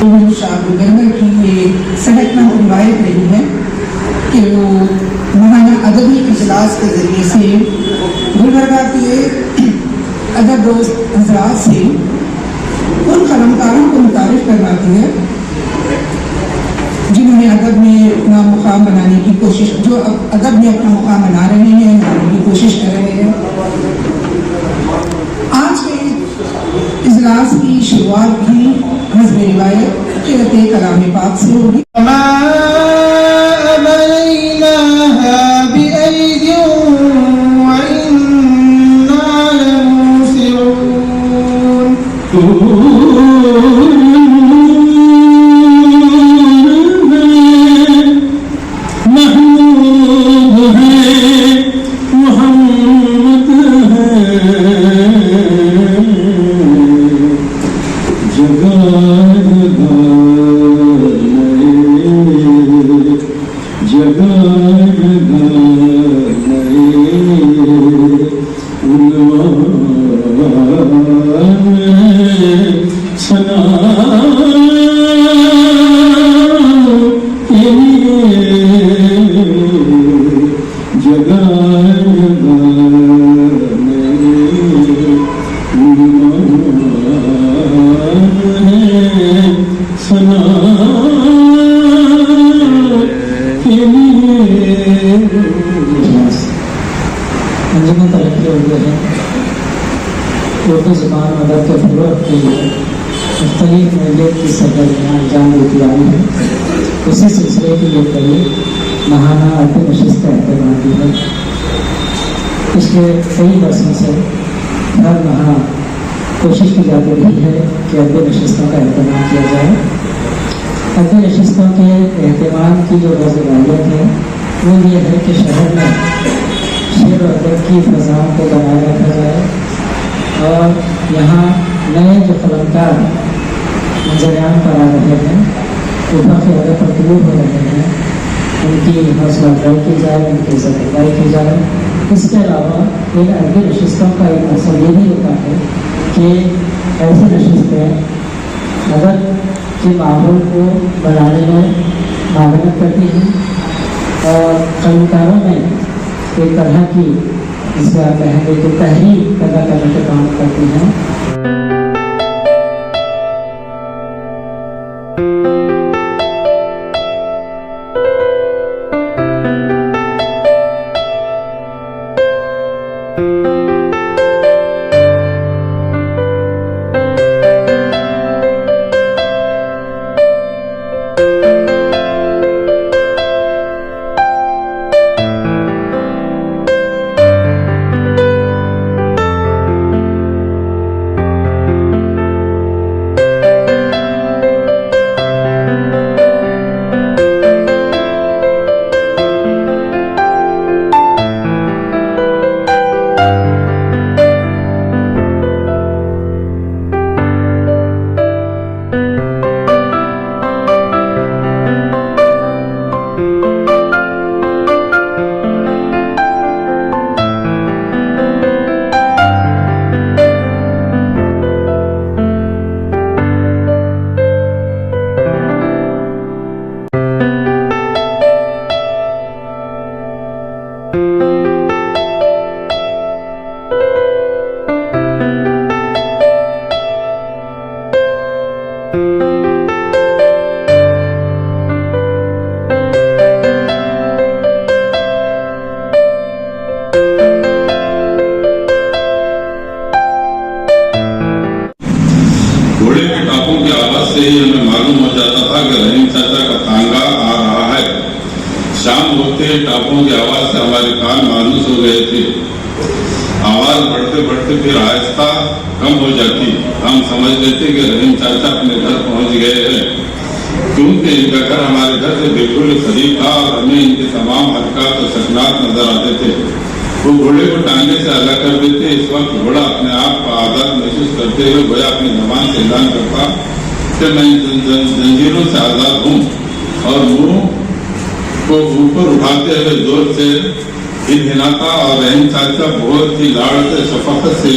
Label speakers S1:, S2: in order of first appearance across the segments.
S1: شاہر کی یہ صحت مند روایت رہی ہے کہ وہ ماہانہ ادبی اجلاس کے ذریعے سے گلبرگہ کے ادب دوست حضرات سے ان قلمکاروں کو متعارف کرواتی ہے جنہوں نے ادب میں اپنا مقام بنانے کی کوشش، جو ادب میں اپنا مقام بنا رہے ہیں، بنانے کی کوشش کر رہے ہیں۔ آج کے اجلاس کی شروعات بھی حسب روایت قرأت کلام پاک سے ہوگی۔
S2: انجمن ترقی اردو ہے اردو زبان ادب کے فروغ کے لیے مختلف مہلت کی سرگرمیاں انجام دیتی آئی ہے۔ اسی سلسلے کی یہ قریب ماہانہ ادبی نشست کا اہتمام بھی ہے۔ پچھلے کئی برسوں سے ہر ماہ کوشش کی جاتی رہی ہے کہ ادبی نشستوں کا اہتمام کیا جائے۔ ادبی نشستوں کے اہتمام کی جو وجہ ہے وہ یہ ہے کہ شہر میں شعر و ادب کی فضاؤں کو بنائے رکھا جائے اور یہاں نئے جو قلمکار منظریان پر آ رہے ہیں، افاق ادب پر طلوع ہو رہے ہیں، ان کی حوصلہ افزائی کی جائے، ان کی عزت افزائی کی جائے۔ اس کے علاوہ ان ادبی نشستوں کا ایک مقصد یہ بھی ہوتا ہے کہ ایسی نشستیں ادب کے ماحول کو بڑھانے میں معاونت کرتی ہیں اور قلمکاروں میں ایک طرح کی اس کا کہنے کی تحریک پیدا کرنے کا کام کرتی ہیں۔
S3: ہمیں معلوم ہو جاتا تھا کہ رحیم چاچا کا تانگا آ رہا ہے۔ شام ہوتے ٹاپوں کی آواز سے ہمارے کان مانوس ہو گئے تھے۔ آواز بڑھتے بڑھتے پھر آہستہ کم ہو جاتی۔ ہم سمجھ لیتے کہ رحیم چاچا اپنے گھر پہنچ گئے ہیں، کیونکہ ان کا گھر ہمارے گھر سے بالکل قریب تھا اور ہمیں ان کے تمام حرکات اور سکنات نظر آتے تھے۔ وہ گھوڑے کو ٹانگے سے الگ کر دیتے۔ اس وقت گھوڑا اپنے آپ کو آزاد محسوس کرتے ہوئے گویا اپنی زبان سے اعلان کرتا کہ میں زنجیروں سے آزاد ہوں، اور منہ کو اوپر اٹھاتے ہوئے زور سے ہلاتا اور رحیم چاچا بہت ہی لاڑ سے شفقت سے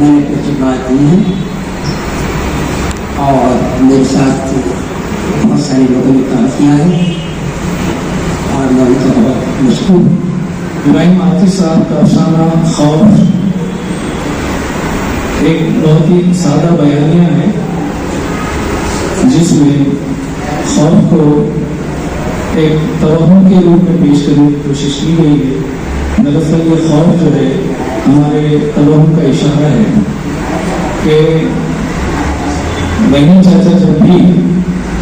S2: میں نے کچھ بات کی ہیں اور میرے ساتھ بہت سارے لوگوں نے کام کیا ہے اور میں ان کا بہت مشکور ہوں.
S4: ابراہیم عاطف صاحب کا افسانہ خوف ایک بہت ہی سادہ بیانیہ ہے جس میں خوف کو ایک توہم کے روپ میں پیش کرنے کی کوشش کی گئی ہے. دراصل یہ خوف جو ہے ہمارے توہم کا اشارہ ہے کہ رحیم چاچا جب بھی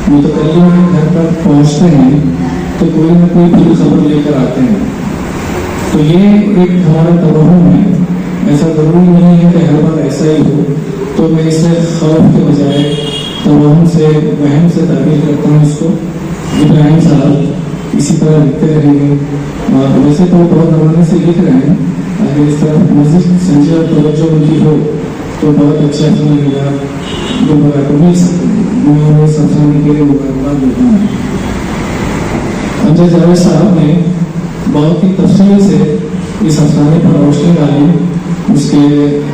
S4: متکلم کے گھر پر پہنچتے ہیں تو کوئی نہ کوئی بری خبر لے کر آتے ہیں. تو یہ ایک ہمارا توہم ہے. ایسا ضروری نہیں ہے کہ ہر بار ایسا ہی ہو. تو میں اسے خوف کے بجائے توہم سے وہم سے تعبیر کرتا ہوں اس کو. ابراہیم صاحب اسی طرح لکھتے رہیں گے اور ویسے تو بہت زمانے سے لکھ رہے ہیں. اگر اس طرح مزید سنجیدہ اور توجہ ان کی ہو تو بہت اچھا لگے گا جو بغیر کو مل سکتے ہیں. میں انہیں سمجھانے کے لیے مبارکباد دیتا ہوں. امجد جاوید صاحب نے بہت ہی تفصیل سے اس افسانے پر روشنی ڈالی. اس کے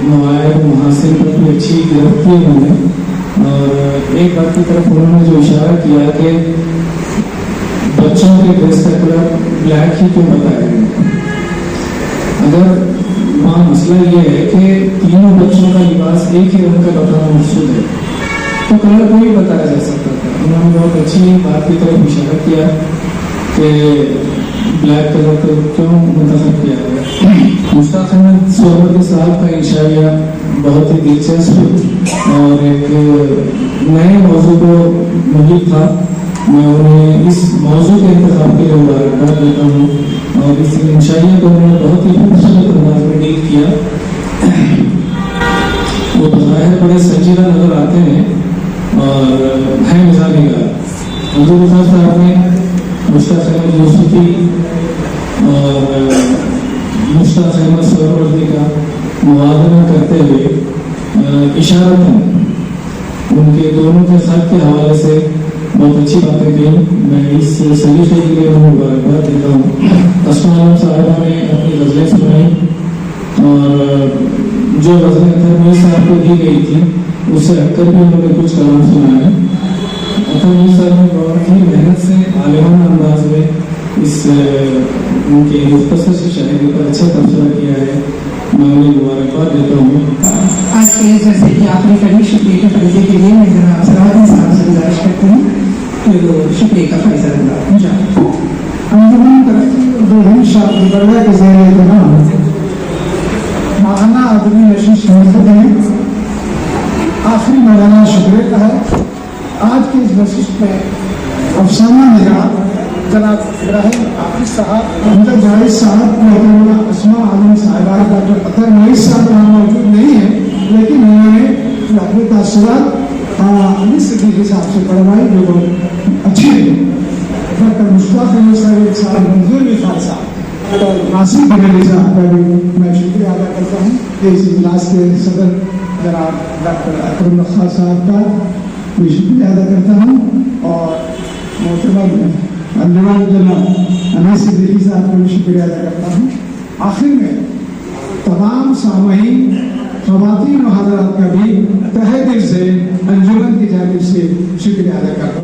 S4: مواعظ محاسن پر بھی اچھی گرفت کی انہوں نے. اور ایک بات کی طرف انہوں نے جو اشارہ کیا کہ بچوں کے ڈریس کا کلر بلیک ہی کیوں بتایا گیا. اگر وہاں مسئلہ یہ ہے کہ تینوں بچوں کا لباس ایک ہی رنگ کا بتانا مقصود ہے تو کلر کو بھی بتایا جا سکتا تھا. انہوں نے بہت اچھی بات کی طرف اشارہ کیا کہ بلیک کلر کو کیوں منتخب کیا گیا. مشتاق احمد سہروردی صاحب کا انشائیہ بہت ہی دلچسپ اور ایک نئے موضوع کو محیط تھا. میں انہیں اس موضوع کے انتخاب کے لیے مبارکباد دیتا ہوں اور اس انشائیہ کو انہوں نے بہت ہی خوبصورت انداز میں ڈیل کیا. وہ بظاہر بڑے سنجیدہ نظر آتے ہیں اور ہے مزاجی گار. حضور صاحب نے مشتاق احمد یوسفی اور مشتاق احمد سہروردی کا موازنہ کرتے ہوئے اشارتاً ان کے دونوں کے خط کے حوالے سے بہت اچھی باتیں کہیں. میں اس سلیقے کے لیے انہیں مبارکباد دیتا ہوں. اسماء عالم صاحبہ نے اپنی غزلیں سنائی اور جو غزلیں اطہر میر صاحب کو دی گئی تھی اس سے ہٹ کر بھی انہوں نے کچھ کلام سنایا. اطہر میر صاحب نے بہت ہی محنت سے عالمانہ انداز میں اس ان کی مختصر سی شاعری پر اچھا تبصرہ کیا ہے. میں انہیں مبارکباد دیتا ہوں.
S1: آج کے جیسے کہ آخری کڑی شکریہ کے فائدے کے لیے میں ذرا سراوردی صاحب سے گزارش کرتی ہوں کہ وہ شکریہ کا فائدہ لگا.
S5: انجمن ترقی اردو شاہ گلبرگہ کے زیر اہتمام ماہانہ ادبی نشست منعقد ہے. آخری مولانا شکریہ کا ہے. آج کی اس نشست میں افسانہ نگار جناب ابراہیم عاطف صاحب, امجد جاوید صاحب, محترمہ اسماء عالم صاحبہ, ڈاکٹر اطہر میر صاحب یہاں موجود نہیں ہیں لیکن انہوں نے اپنے تاثرات علی صدیقی صاحب سے پڑھوائی جو بہت اچھی ہے. ڈاکٹر مشتاق احمد صاحب, منظور خان صاحب اور ناصر بریلی صاحب کا بھی میں شکریہ ادا کرتا ہوں. اس اجلاس کے صدر جناب ڈاکٹر اکرم خان صاحب کا بھی شکریہ ادا کرتا ہوں اور محترمہ انجمن جناب انیس صدیقی صاحب کا بھی شکریہ ادا کرتا ہوں. آخر میں تمام سامعین, خواتین و حضرات کا بھی تہہ دل سے انجمن کی جانب سے شکریہ ادا کرتا ہوں.